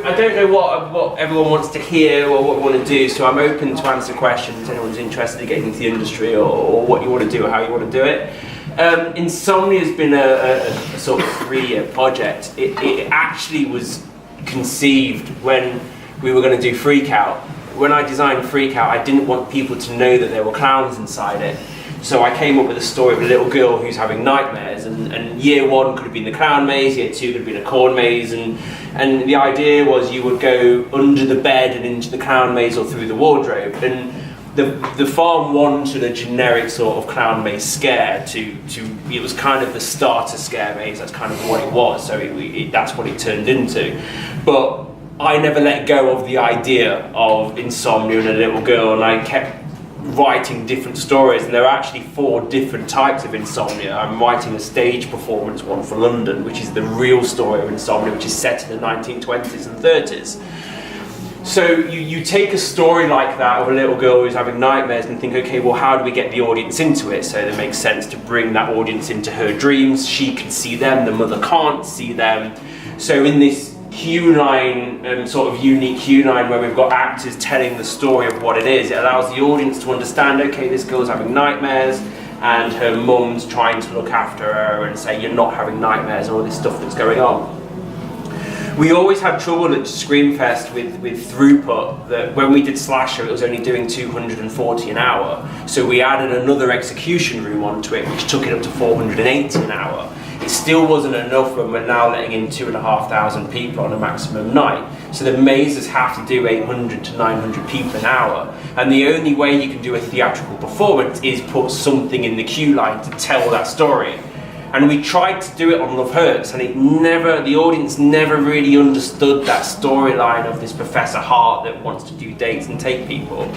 I don't know what everyone wants to hear or what we want to do, so I'm open to answer questions. Anyone's interested in getting into the industry or what you want to do or how you want to do it. Insomnia has been a sort of 3-year project. It actually was conceived when we were going to do Freak Out. When I designed Freak Out, I didn't want people to know that there were clowns inside it. So I came up with a story of a little girl who's having nightmares, and year 1 could have been the clown maze, year 2 could have been a corn maze, and the idea was you would go under the bed and into the clown maze or through the wardrobe. And the farm wanted a generic sort of clown maze scare it was kind of the starter scare maze, that's kind of what it was, so that's what it turned into. But I never let go of the idea of Insomnia and a little girl, and I kept writing different stories, and there are actually 4 different types of Insomnia. I'm writing a stage performance one for London, which is the real story of Insomnia, which is set in the 1920s and 30s. So you take a story like that of a little girl who's having nightmares and think, okay, well, how do we get the audience into it? So it makes sense to bring that audience into her dreams. She can see them, the mother can't see them. So in this cue line, sort of unique cue line where we've got actors telling the story of what it is, it allows the audience to understand, okay, this girl's having nightmares and her mum's trying to look after her and say, you're not having nightmares, and all this stuff that's going on. We always had trouble at Screamfest with throughput, that when we did Slasher it was only doing 240 an hour, so we added another execution room onto it which took it up to 480 an hour. It still wasn't enough when we're now letting in 2,500 people on a maximum night. So the mazes have to do 800 to 900 people an hour. And the only way you can do a theatrical performance is put something in the queue line to tell that story. And we tried to do it on Love Hurts, and the audience never really understood that storyline of this Professor Hart that wants to do dates and take people.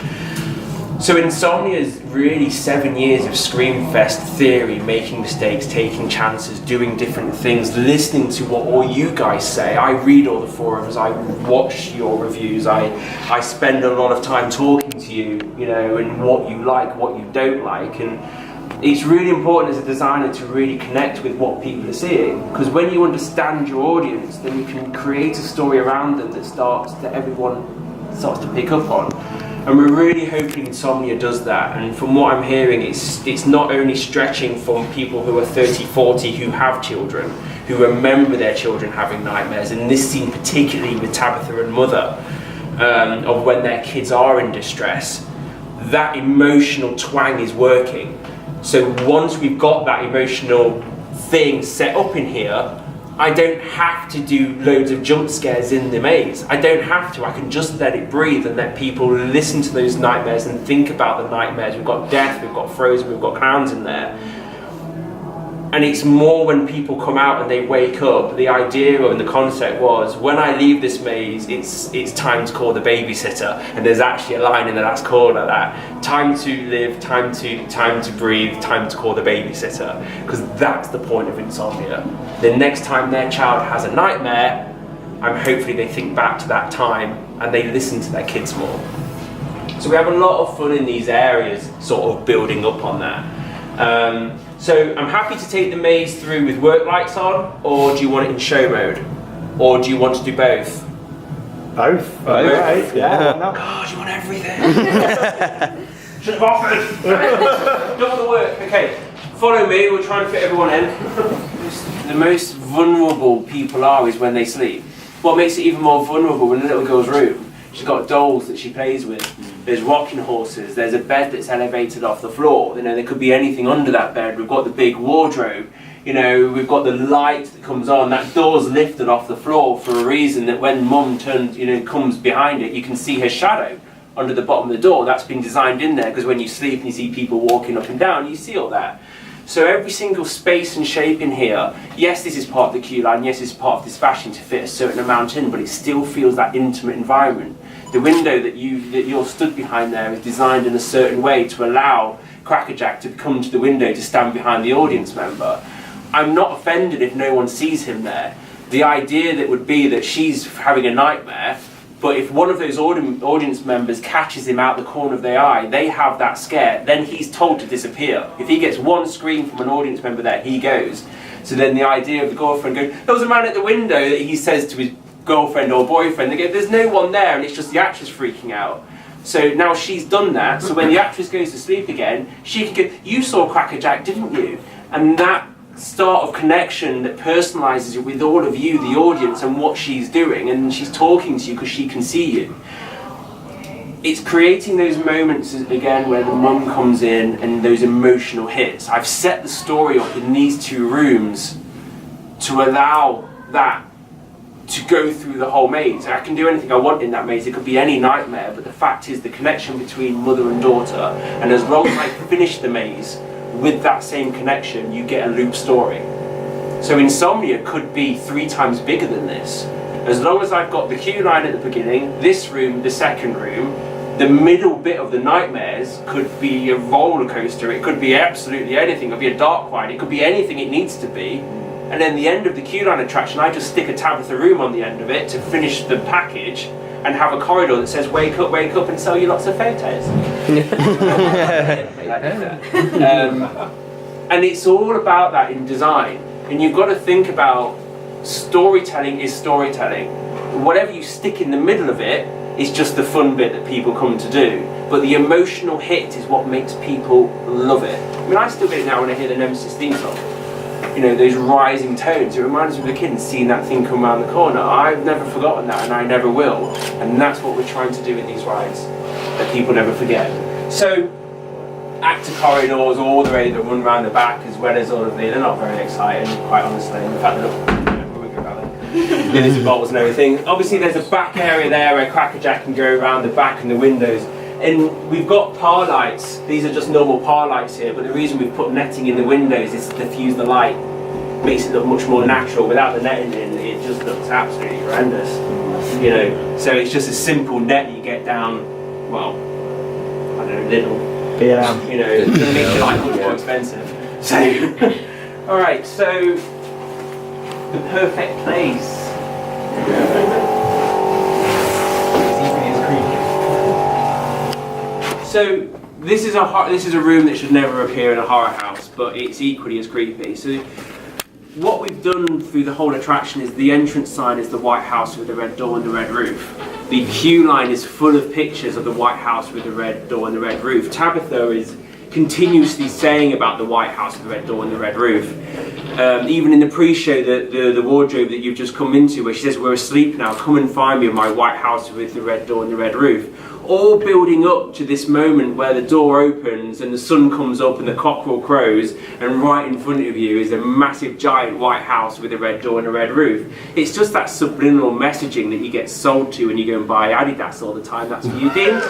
So Insomnia is really 7 years of Screamfest theory, making mistakes, taking chances, doing different things, listening to what all you guys say. I read all the forums, I watch your reviews, I spend a lot of time talking to you, and what you like, what you don't like. And it's really important as a designer to really connect with what people are seeing, because when you understand your audience, then you can create a story around them that everyone starts to pick up on. And we're really hoping Insomnia does that. And from what I'm hearing, it's not only stretching from people who are 30, 40 who have children, who remember their children having nightmares, and this scene particularly with Tabitha and Mother, of when their kids are in distress, that emotional twang is working. So once we've got that emotional thing set up in here, I don't have to do loads of jump scares in the maze. I don't have to. I can just let it breathe and let people listen to those nightmares and think about the nightmares. We've got death, we've got frozen, we've got clowns in there. And it's more when people come out and they wake up. The idea and the concept was, when I leave this maze, it's time to call the babysitter. And there's actually a line in the last corner that time to live, time to breathe, time to call the babysitter. Because that's the point of Insomnia. The next time their child has a nightmare, hopefully they think back to that time and they listen to their kids more. So we have a lot of fun in these areas, sort of building up on that. So I'm happy to take the maze through with work lights on, or do you want it in show mode? Or do you want to do both? Both. Both? Yeah. God, you want everything. Should have offered. Don't want the work. Okay, follow me, we'll try and fit everyone in. The most vulnerable people are is when they sleep. What makes it even more vulnerable in a little girl's room? She's got dolls that she plays with. There's rocking horses. There's a bed that's elevated off the floor. There could be anything under that bed. We've got the big wardrobe. We've got the light that comes on. That door's lifted off the floor for a reason, that when Mum turns, comes behind it, you can see her shadow under the bottom of the door. That's been designed in there because when you sleep and you see people walking up and down, you see all that. So every single space and shape in here, yes, this is part of the queue line, yes, this is part of this fashion to fit a certain amount in, but it still feels that intimate environment. The window that you're stood behind there is designed in a certain way to allow Crackerjack to come to the window to stand behind the audience member. I'm not offended if no one sees him there. The idea that would be that she's having a nightmare, but if one of those audience members catches him out the corner of their eye, they have that scare, then he's told to disappear. If he gets one scream from an audience member there, he goes. So then the idea of the girlfriend going, there was a man at the window, that he says to girlfriend or boyfriend. They go, there's no one there, and it's just the actress freaking out. So now she's done that, so when the actress goes to sleep again, she can go, you saw Cracker Jack, didn't you? And that start of connection that personalises it with all of you, the audience, and what she's doing, and she's talking to you because she can see you. It's creating those moments again where the mum comes in and those emotional hits. I've set the story up in these 2 rooms to allow that to go through the whole maze. I can do anything I want in that maze. It could be any nightmare, but the fact is the connection between mother and daughter, and as long as I finish the maze with that same connection, you get a loop story. So Insomnia could be 3 times bigger than this. As long as I've got the queue line at the beginning, this room, the second room, the middle bit of the nightmares could be a roller coaster, it could be absolutely anything, it could be a dark ride, it could be anything it needs to be. And then the end of the queue line attraction, I just stick a Tabitha room on the end of it to finish the package and have a corridor that says wake up, and sell you lots of photos. And it's all about that in design. And you've got to think about storytelling is storytelling. Whatever you stick in the middle of it is just the fun bit that people come to do. But the emotional hit is what makes people love it. I mean, I still get it now when I hear the Nemesis theme song. You know, those rising tones. It reminds me of a kid and seeing that thing come around the corner. I've never forgotten that, and I never will. And that's what we're trying to do with these rides, that people never forget. So, actor corridors all the way that run around the back, as well as all of they're not very exciting, quite honestly. In fact, there's balls and everything. Obviously, there's a back area there where Cracker Jack can go around the back and the windows. And we've got par lights. These are just normal par lights here, but the reason we've put netting in the windows is to diffuse the light. Makes it look much more natural. Without the netting in, it just looks absolutely horrendous. You know, so it's just a simple net you get down, well, I don't know, little. Yeah. You know, it doesn't make the light much more expensive. So, alright, so the perfect place. So this is a room that should never appear in a horror house, but it's equally as creepy. So what we've done through the whole attraction is the entrance sign is the White House with the red door and the red roof. The queue line is full of pictures of the White House with the red door and the red roof. Tabitha is continuously saying about the White House with the red door and the red roof. Even in the pre-show, the wardrobe that you've just come into, where she says, we're asleep now, come and find me in my White House with the red door and the red roof. All building up to this moment where the door opens and the sun comes up and the cockerel crows, and right in front of you is a massive giant White House with a red door and a red roof. It's just that subliminal messaging that you get sold to when you go and buy Adidas all the time. That's what you do.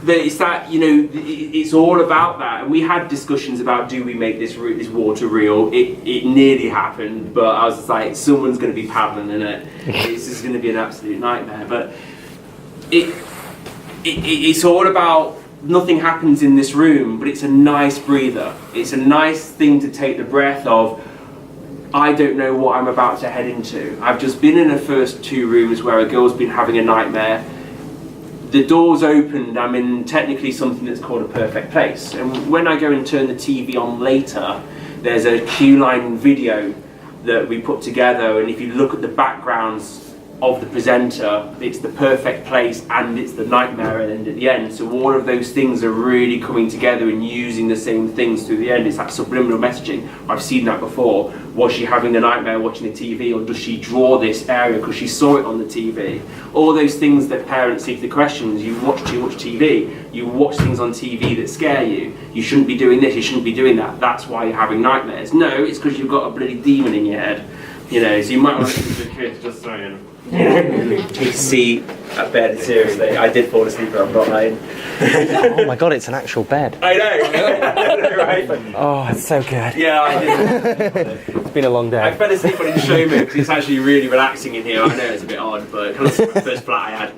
That it's that, you know, it's all about that. And we had discussions about, do we make this water real? It nearly happened, but I was like, someone's going to be paddling in it. This is going to be an absolute nightmare. But it's all about, nothing happens in this room, but it's a nice breather. It's a nice thing to take the breath of. I don't know what I'm about to head into. I've just been in the first 2 rooms where a girl's been having a nightmare. The door's opened, I'm in technically something that's called a perfect place. And when I go and turn the TV on later, there's a queue line video that we put together, and if you look at the backgrounds of the presenter, it's the perfect place and it's the nightmare end at the end. So all of those things are really coming together and using the same things through the end. It's that subliminal messaging. I've seen that before. Was she having the nightmare watching the TV, or does she draw this area because she saw it on the TV? All those things that parents seek the questions. You watch too much TV. You watch things on TV that scare you. You shouldn't be doing this, you shouldn't be doing that. That's why you're having nightmares. No, it's because you've got a bloody demon in your head. You know, so you might want to listen to the kids, just saying. Take a seat at bed, seriously. I did fall asleep, but I'm not lying. Oh my god, it's an actual bed. I know, right? Oh, it's so good. Yeah, I did. It's been a long day. I fell asleep when it showed me, because it's actually really relaxing in here. I know it's a bit odd, but it was the first flat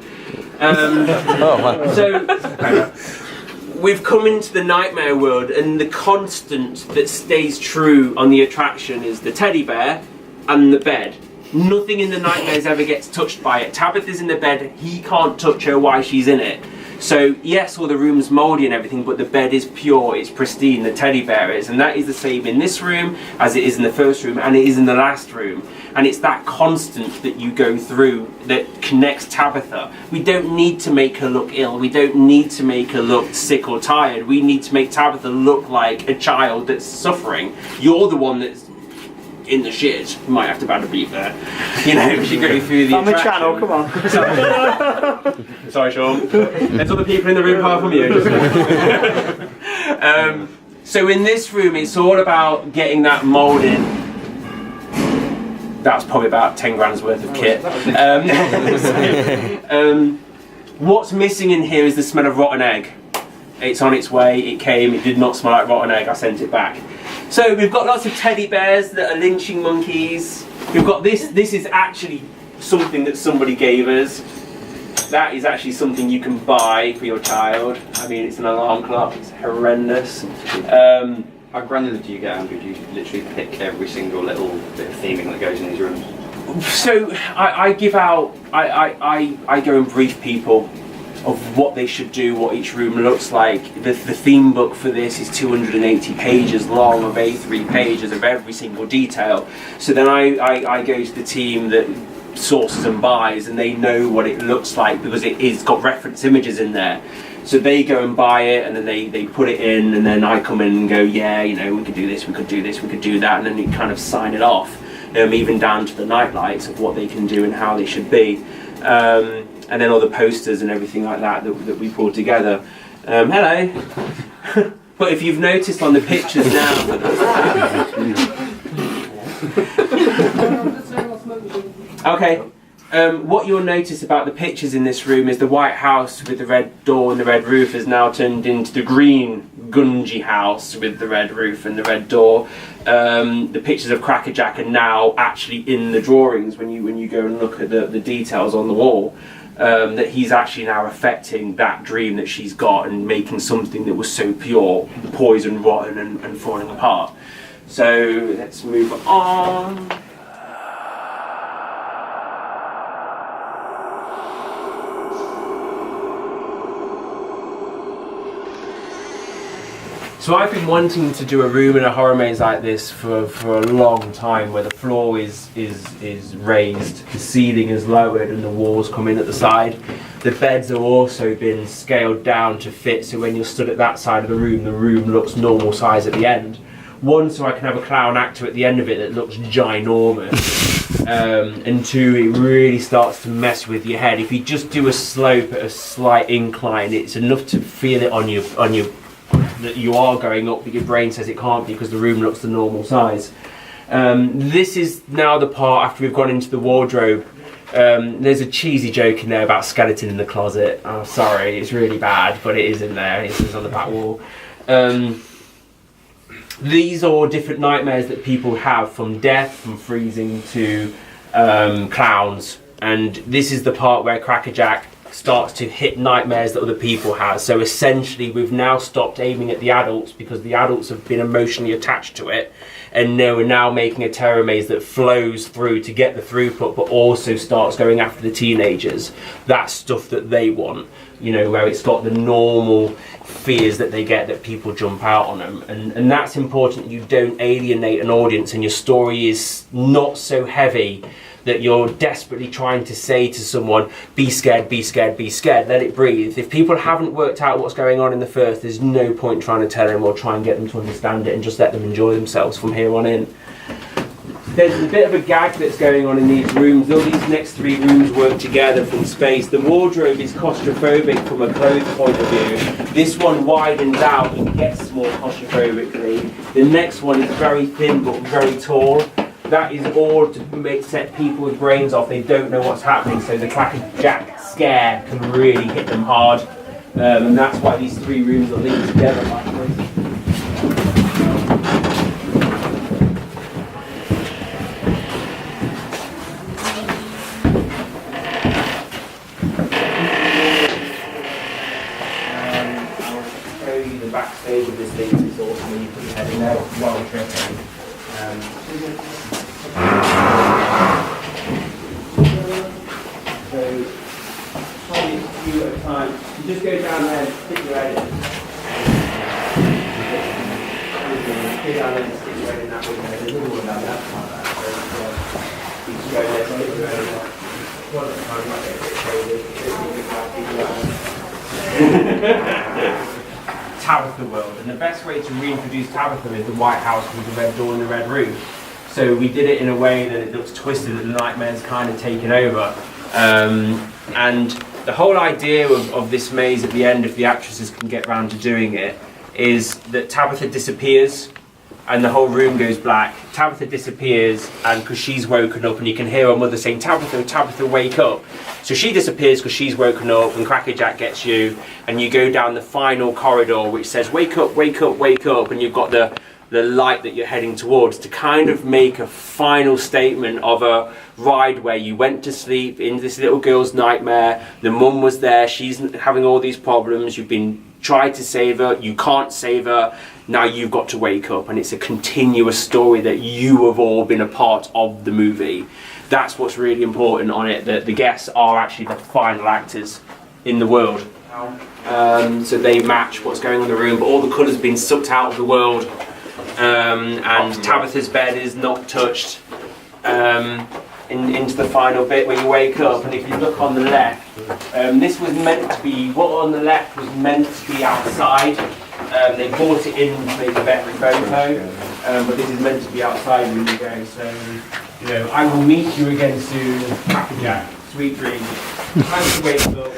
I had. So, we've come into the nightmare world, and the constant that stays true on the attraction is the teddy bear and the bed. Nothing in the nightmares ever gets touched by it. Tabitha's in the bed, he can't touch her while she's in it. So yes, all the room's mouldy and everything, but the bed is pure, it's pristine, the teddy bear is, and that is the same in this room as it is in the first room, and it is in the last room. And it's that constant that you go through that connects Tabitha. We don't need to make her look ill, we don't need to make her look sick or tired, we need to make Tabitha look like a child that's suffering. You're the one that's in the shit. You might have to bad a beat there. You know, as you go through the On the channel, come on. Sorry, Sean. There's other people in the room apart from you. So in this room, it's all about getting that mould in. That's probably about 10 grand's worth of kit. What's missing in here is the smell of rotten egg. It's on its way, it came, it did not smell like rotten egg, I sent it back. So we've got lots of teddy bears that are lynching monkeys. We've got this is actually something that somebody gave us. That is actually something you can buy for your child. I mean, it's an alarm clock, it's horrendous. How granular do you get, Andrew? Do you literally pick every single little bit of theming that goes in these rooms? So I give out, I go and brief people of what they should do, what each room looks like. The theme book for this is 280 pages long of A3 pages of every single detail. So then I go to the team that sources and buys, and they know what it looks like because it's got reference images in there. So they go and buy it, and then they put it in, and then I come in and go, yeah, you know, we could do this, we could do this, we could do that, and then you kind of sign it off, even down to the night lights of what they can do and how they should be. And then all the posters and everything like that we pulled together. Hello. But if you've noticed on the pictures now... Okay. What you'll notice about the pictures in this room is the white house with the red door and the red roof has now turned into the green gungy house with the red roof and the red door. The pictures of Cracker Jack are now actually in the drawings when you go and look at the details on the wall. That he's actually now affecting that dream that she's got and making something that was so pure, poison, rotten and falling apart. So let's move on. So I've been wanting to do a room in a horror maze like this for a long time, where the floor is raised, the ceiling is lowered and the walls come in at the side. The beds have also been scaled down to fit, so when you're stood at that side of the room looks normal size at the end. One, so I can have a clown actor at the end of it that looks ginormous. And two, it really starts to mess with your head. If you just do a slope at a slight incline, it's enough to feel it on your that you are going up, but your brain says it can't be because the room looks the normal size. This is now the part after we've gone into the wardrobe. There's a cheesy joke in there about skeleton in the closet. Oh, sorry, it's really bad, but it is in there. It's on the back wall. These are all different nightmares that people have, from death, from freezing to clowns. And this is the part where Cracker Jack starts to hit nightmares that other people have. So essentially we've now stopped aiming at the adults because the adults have been emotionally attached to it, and we're now making a terror maze that flows through to get the throughput, but also starts going after the teenagers. That stuff that they want, you know, where it's got the normal fears that they get, that people jump out on them, and that's important. You don't alienate an audience, and your story is not so heavy that you're desperately trying to say to someone, be scared, be scared, be scared, let it breathe. If people haven't worked out what's going on in the first, there's no point trying to tell them or try and get them to understand it, and just let them enjoy themselves from here on in. There's a bit of a gag that's going on in these rooms. All these next three rooms work together from space. The wardrobe is claustrophobic from a clothes point of view. This one widens out and gets more claustrophobically. The next one is very thin but very tall. That is all to set people's brains off. They don't know what's happening, so the Cracker Jack scare can really hit them hard. And that's why these three rooms are linked together like this. I'll show you the backstage of this thing. It's awesome when you put your head in there while tripping. So, probably a few at a time. You just go down Tabitha world, and the best way to reintroduce Tabitha is the White House with the red door and the red roof. So we did it in a way that it looks twisted, that the nightmare's kind of taken over. And the whole idea of this maze at the end, if the actresses can get round to doing it, is that Tabitha disappears and the whole room goes black. Tabitha disappears, and because she's woken up, and you can hear her mother saying, Tabitha, Tabitha, wake up. So she disappears because she's woken up, and Cracker Jack gets you, and you go down the final corridor which says, wake up, wake up, wake up, and you've got the light that you're heading towards to kind of make a final statement of a ride where you went to sleep in this little girl's nightmare. The mum was there, she's having all these problems, you've been tried to save her, you can't save her, now you've got to wake up, and it's a continuous story that you have all been a part of the movie. That's what's really important on it, that the guests are actually the final actors in the world. So they match what's going on in the room, but all the colours have been sucked out of the world, and Tabitha's bed is not touched into the final bit where you wake up. And if you look on the left, this was meant to be, what on the left was meant to be outside. They brought it in to make a better photo, but this is meant to be outside when you go. So, you know, I will meet you again soon. Cracker Jack, sweet dreams. Time to wake up.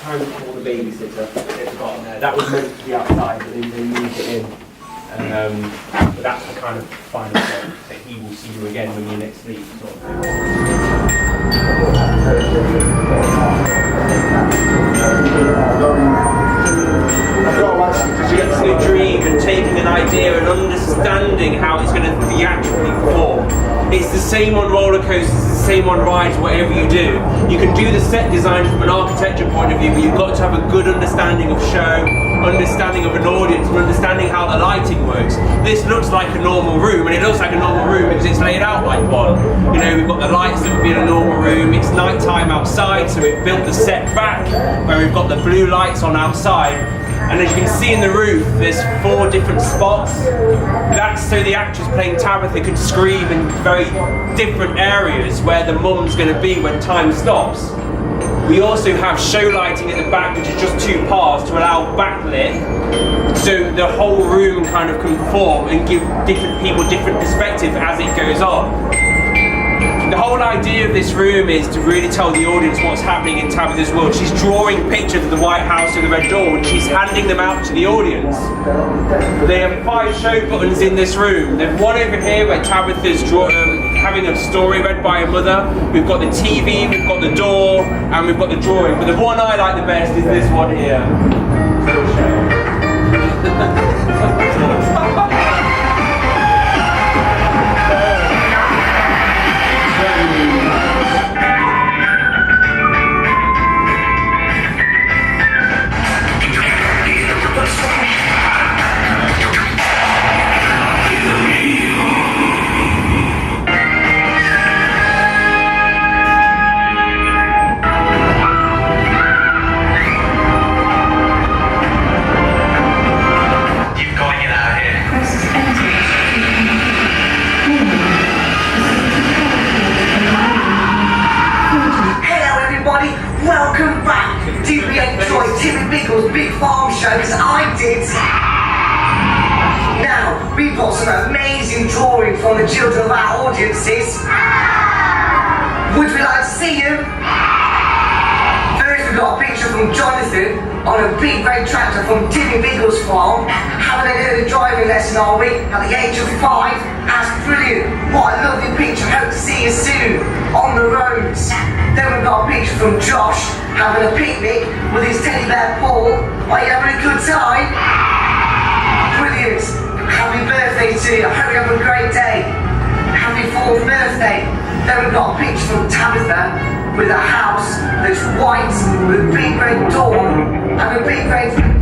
Time to call the babysitter at the bottom there. That was meant to be outside, but then they moved it in. But that's the kind of final thing, that he will see you again when you next sleep, sort of thing. It's a dream and taking an idea and understanding how it's going to theatrically perform. It's the same on roller coasters, it's the same on rides, whatever you do. You can do the set design from an architecture point of view, but you've got to have a good understanding of show, understanding of an audience, and understanding how the lighting works. This looks like a normal room, and it looks like a normal room because it's laid out like one. You know, we've got the lights that would be in a normal room, it's night time outside, so we've built the set back where we've got the blue lights on outside. And as you can see in the roof, there's 4 different spots. That's so the actress playing Tabitha could scream in very different areas where the mum's going to be when time stops. We also have show lighting at the back, which is just 2 paths to allow backlit, so the whole room kind of can perform and give different people different perspective as it goes on. The whole idea of this room is to really tell the audience what's happening in Tabitha's world. She's drawing pictures of the White House with the red door, and she's handing them out to the audience. They have 5 show buttons in this room. There's one over here where Tabitha's having a story read by her mother. We've got the TV, we've got the door, and we've got the drawing. But the one I like the best is this one here. Big farm shows I did. Now, we've got some amazing drawing from the children of our audiences. Would we like to see you? First, we've got a picture from Jonathan on a big red tractor from Timmy Biggles farm. Having a little driving lesson, are we? At the age of 5. That's brilliant. What a lovely picture. Hope to see you soon on the roads. Then we've got a picture from Josh having a picnic with his teddy bear Paul. Are you having a good time? Brilliant. Happy birthday to you. I hope you have a great day. Happy 4th birthday. Then we've got a picture from Tabitha with a house that's white with a big red door and a big red...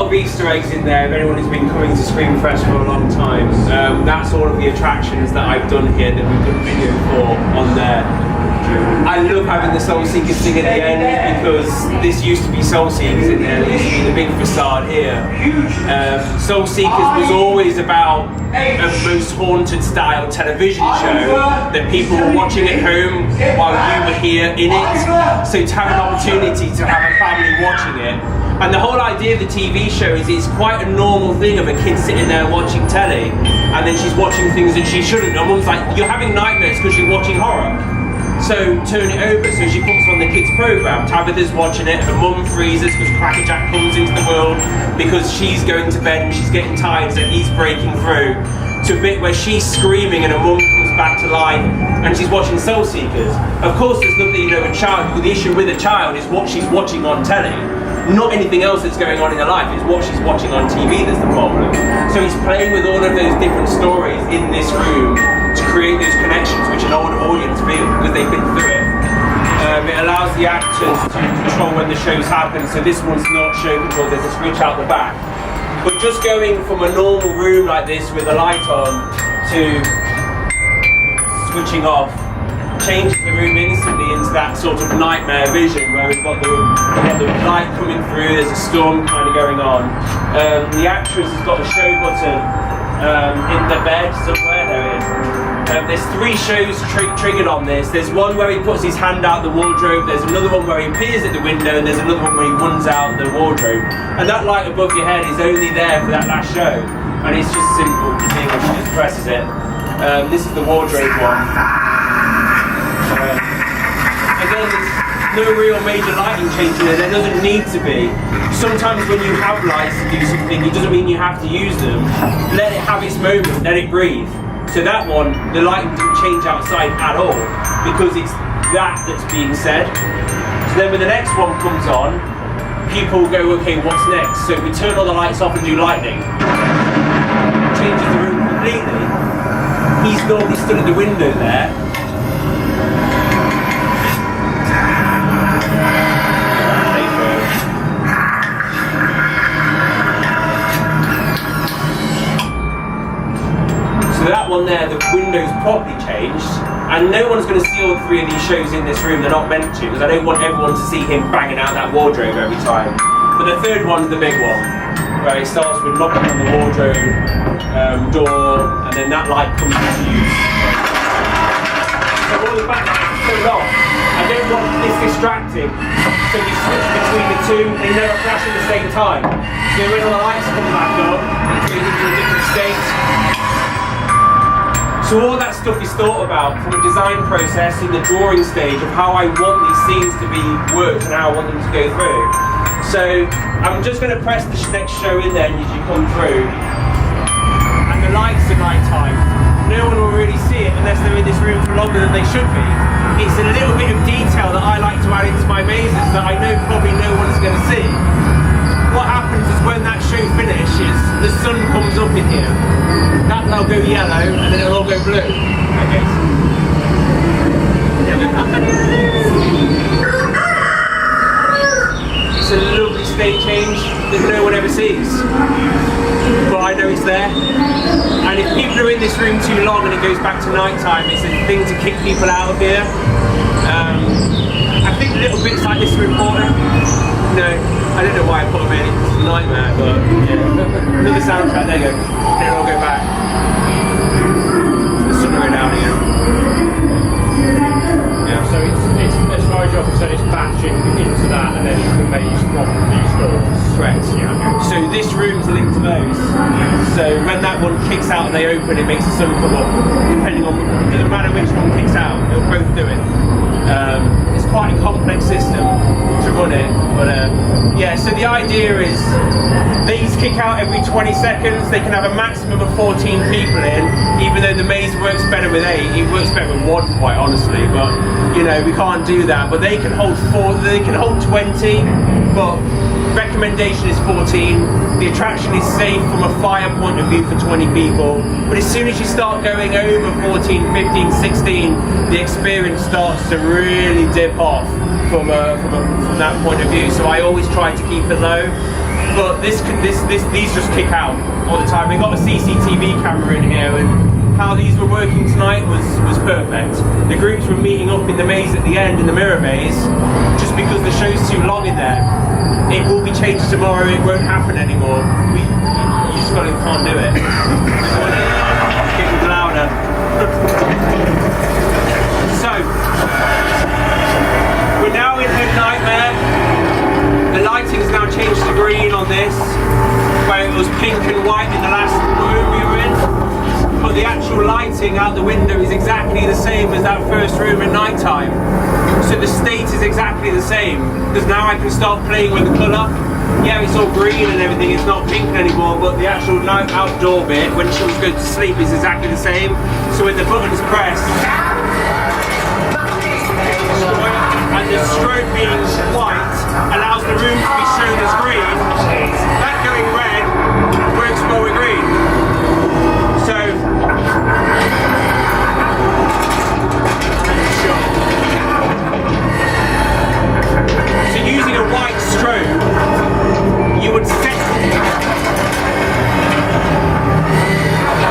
of Easter eggs in there. If anyone has been coming to Screamfest for a long time, that's all of the attractions that I've done here that we've done video for on there. I love having the Soul Seekers sing at the end because this used to be Soul Seekers in there. There used to be the big facade here. Soul Seekers was always about a most haunted style television show that people were watching at home while you were here in it. So to have an opportunity to have a family watching it. And the whole idea of the TV show is it's quite a normal thing of a kid sitting there watching telly and then she's watching things that she shouldn't. And mum's like, you're having nightmares because you're watching horror. So turn it over, so she puts on the kids programme. Tabitha's watching it, her mum freezes because Crackerjack comes into the world because she's going to bed and she's getting tired, so he's breaking through. To a bit where she's screaming and her mum comes back to life and she's watching Soul Seekers. Of course there's nothing, a child, the issue with a child is what she's watching on telly. Not anything else that's going on in her life, it's what she's watching on TV that's the problem. So he's playing with all of those different stories in this room to create those connections which an older audience feel because they've been through it. It allows the actors to control when the shows happen, so this one's not show control, there's a switch out the back. But just going from a normal room like this with a light on to switching off changes the room instantly into that sort of nightmare vision where we've got the light coming through, there's a storm kind of going on. The actress has got a show button in the bed somewhere, there it is. There's 3 shows triggered on this. There's one where he puts his hand out the wardrobe, there's another one where he appears at the window, and there's another one where he runs out the wardrobe. And that light above your head is only there for that last show. And it's just simple thing, she just presses it. This is the wardrobe one. Again, there's no real major lighting change in there doesn't need to be. Sometimes when you have lights to do something, it doesn't mean you have to use them. Let it have its moment, let it breathe. So that one, the lighting didn't change outside at all, because it's that's being said. So then when the next one comes on, people go, okay, what's next? So we turn all the lights off and do lightning. Changes the room completely. He's normally stood at the window there. So that one there, the window's properly changed, and no one's going to see all 3 of these shows in this room, they're not meant to, because I don't want everyone to see him banging out that wardrobe every time. But the third one's the big one, where it starts with knocking on the wardrobe door, and then that light comes into use. So all the backlights are turned off. I don't want this distracting, so you switch between the 2, they never flash at the same time. So when all the lights come back up, it goes into a different state. So all that stuff is thought about from a design process in the drawing stage of how I want these scenes to be worked and how I want them to go through. So I'm just going to press the next show in there as you come through. And the lights are night time. No one will really see it unless they're in this room for longer than they should be. It's a little bit of detail that I like to add into my mazes that I know probably no one's going to see. What happens is when that show finishes, the sun comes up in here. That'll go yellow and then it'll all go blue. Okay. It's a lovely state change that no one ever sees. But I know it's there. And if people are in this room too long and it goes back to night time, it's a thing to kick people out of here. I think little bits like this are important. No, I don't know why I put them in, it's a nightmare, but yeah. Another soundtrack, there you go. Then I'll go back. The sun will go down again. Yeah. So it's as far as you're concerned, it's batching into that and then it's the maze from these doors. Correct. Yeah. So this room's linked to those. So when that one kicks out and they open, it makes the sun come up. Depending on, it doesn't matter which one kicks out, they'll both do it. It's quite a complex system to run it, but yeah, so the idea is these kick out every 20 seconds, they can have a maximum of 14 people in, even though the maze works better with 8, it works better with 1 quite honestly, but you know, we can't do that, but they can hold 20, but recommendation is 14. The attraction is safe from a fire point of view for 20 people, but as soon as you start going over 14, 15, 16, the experience starts to really dip off from that point of view. So I always try to keep it low. but these just kick out all the time. We've got a CCTV camera in here, and how these were working tonight was perfect. The groups were meeting up in the maze at the end, in the mirror maze, just because the show's too long in there. It will be changed tomorrow, it won't happen anymore. You just can't do it. Get it louder. So, we're now in Hood Nightmare. The lighting has now changed to green on this, where it was pink and white in the last room we were in. But the actual lighting out the window is exactly the same as that first room at night time. So the state is exactly the same, because now I can start playing with the colour. Yeah, it's all green and everything, it's not pink anymore, but the actual night outdoor bit, when she was going to sleep, is exactly the same. So when the button's pressed, and the strobe being white allows the room to be shown as green, that going red works well with green. So, using a white strobe, you would set.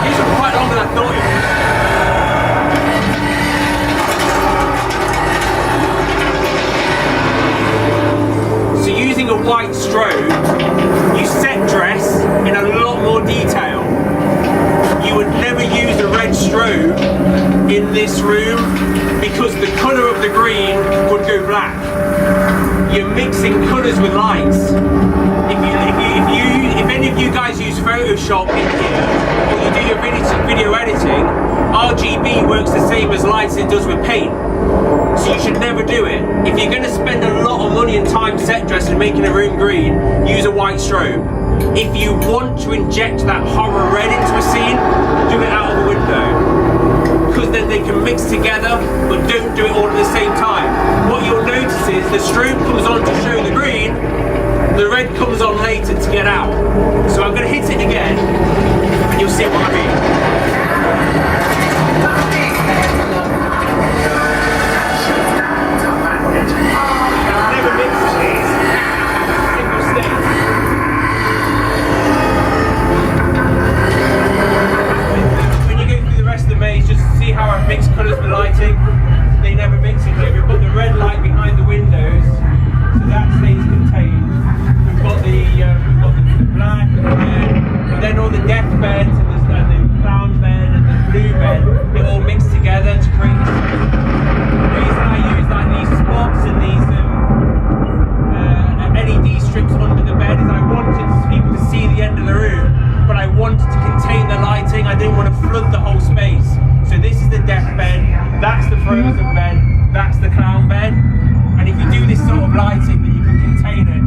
These are quite longer than I thought it would. So using a white strobe, you set dress in a lot more detail. You would never use a red strobe in this room because the colour of the green would go black. You're mixing colours with lights. If any of you guys use Photoshop in here, or you do your video editing, RGB works the same as lights it does with paint. So you should never do it. If you're going to spend a lot of money and time set dressing making a room green, use a white strobe. If you want to inject that horror red into a scene, do it out of the window. Because then they can mix together, but don't do it all at the same time. What you'll notice is the strobe comes on to show the green, the red comes on later to get out. So I'm going to hit it again, and you'll see what I mean. Never mix these. Single state. When you go through the rest of the maze, just see how I've mixed colours with lighting. They never mix it here. We've got the red light behind the windows, so that stays contained. We've got the black and the red, and then all the death beds and the clown bed and the blue bed, they all mix together to create the reason I use like these spots and these LED strips under the bed is I wanted people to see the end of the room, but I wanted to contain the lighting. I didn't want to flood the whole space. So this is the death bed, that's the frozen bed, that's the clown bed, and if you do this sort of lighting, then you can contain it.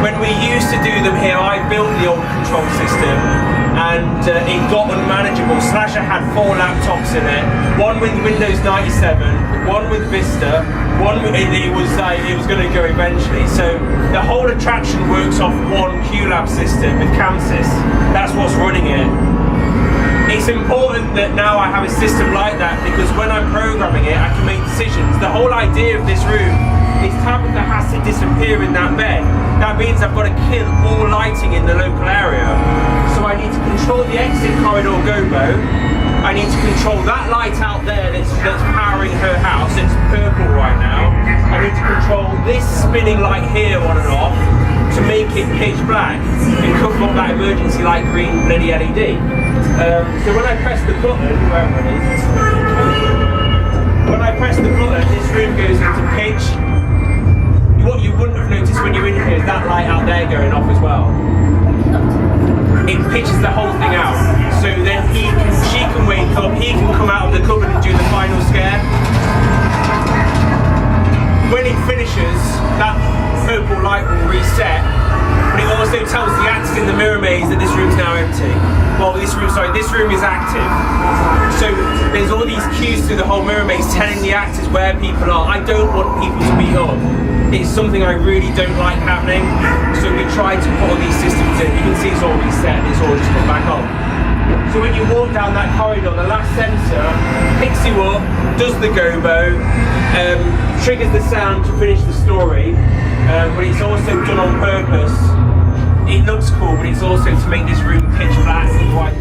When we used to do them here, I built the old control system, and it got unmanageable. Slasher had 4 laptops in it, one with Windows 97, one with Vista, one with, it was going to go eventually. So the whole attraction works off one QLab system with Camsys. That's what's running it. It's important that now I have a system like that, because when I'm programming it, I can make decisions. The whole idea of this room is Tabitha has to disappear in that bed. That means I've got to kill all lighting in the local area. So I need to control the exit corridor gobo. I need to control that light out there that's powering her house. It's purple right now. I need to control this spinning light here on and off to make it pitch black and cover up that emergency light green bloody LED. So when I press the button, wherever it is, when I press the button, this room goes into pitch. What you wouldn't have noticed when you're in here is that light out there going off as well. It pitches the whole thing out. So then she can wake up, he can come out of the cupboard and do the final scare. When it finishes, that purple light will reset, but it also tells the actors in the mirror maze that this room's now empty. Well, this room is active. So there's all these cues through the whole mirror maze telling the actors where people are. I don't want people to meet up. It's something I really don't like happening. So we tried to put all these systems in. You can see it's all reset and it's all just come back on. So when you walk down that corridor, the last sensor picks you up, does the gobo, triggers the sound to finish the story, but it's also done on purpose. It looks cool, but it's also to make this room pitch black and white.